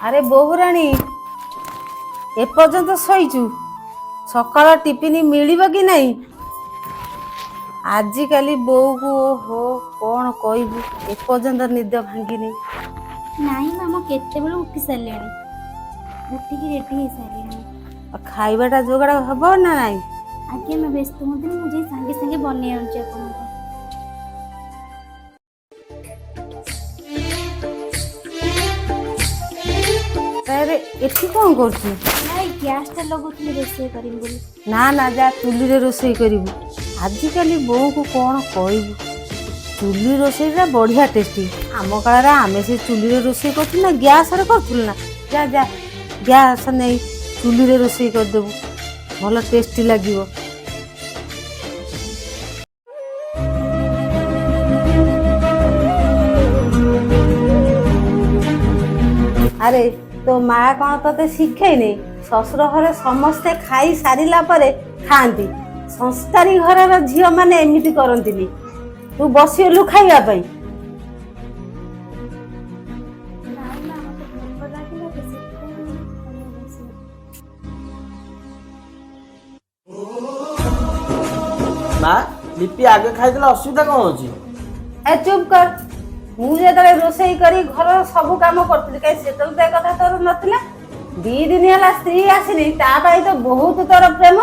আরে বহুরানী এপর্যন্ত শোইছু সকাଳ ଟିଫିନ ମିଳିବ କି ନାହିଁ ଆଜିକାଲି ବୋଉକୁ ଓହୋ କ'ଣ କହିବୁ ଏପର୍ଯ୍ୟନ୍ତ ନିଦ ଭାଙ୍ଗିନି। ନାଇଁ ମାମା କେତେବେଳେ ଉଠି ସାରିଲେଣି ଉଠିକି ରେଡି ହେଇସାରିଲେଣି। ଖାଇବାଟା ଯୋଗାଡ଼ ହବ ନା ନାହିଁ? ଆଜ୍ଞା ମା ବ୍ୟସ୍ତ ହୁଅନ୍ତୁନି ମୁଁ ଯାଇ ସାଙ୍ଗେ ସାଙ୍ଗେ ବନେଇ ଆଣୁଛି ଆପଣଙ୍କୁ। ତାହେଲେ ଏଠି କ'ଣ କରୁଛୁ? ନାଇଁ ଗ୍ୟାସଟା ଲଗାଉଥିଲି ରୋଷେଇ କରିବି ବୋଲି। ନା ନା ଯା ଚୁଲିରେ ରୋଷେଇ କରିବୁ। ଆଜିକାଲି ବୋଉକୁ କ'ଣ କହିବୁ ଚୁଲି ରୋଷେଇଟା ବଢ଼ିଆ ଟେଷ୍ଟି। ଆମ କାଳରେ ଆମେ ସେ ଚୁଲିରେ ରୋଷେଇ କରୁଥିଲୁ ନା ଗ୍ୟାସରେ କରୁଥିଲୁ ନା। ଯା ଯା ଗ୍ୟାସ ନେଇ ଚୁଲିରେ ରୋଷେଇ କରିଦେବୁ ଭଲ ଟେଷ୍ଟି ଲାଗିବ। ଆରେ ତୋ ମା କ'ଣ ତତେ ଶିଖେଇନି? ଶ୍ୱଶୁର ଘରେ ସମସ୍ତେ ଖାଇ ସାରିଲା ପରେ ଖାଆନ୍ତି। ସଂସ୍କାରୀ ଘରର ଝିଅମାନେ ଏମିତି କରନ୍ତିନି। ତୁ ବସିଗଲୁ ଖାଇବା ପାଇଁ। ମା লিপি আগে খাইଦେଲେ ଅସୁବିଧା କ'ଣ ଅଛି? ଏ ଚୁପ୍ କର। ମୁଁ ଯେତେବେଳେ ରୋଷେଇ କରି ଘରର ସବୁ କାମ କରୁଥିଲି କାହିଁ ସେତେବେଳେ ତ ଏ କଥା ତୋର ନଥିଲା। 2 ଦିନ ହେଲା ସ୍ତ୍ରୀ ଆସିନି ତା ପାଇଁ ତ ବହୁତ ତୋର ପ୍ରେମ।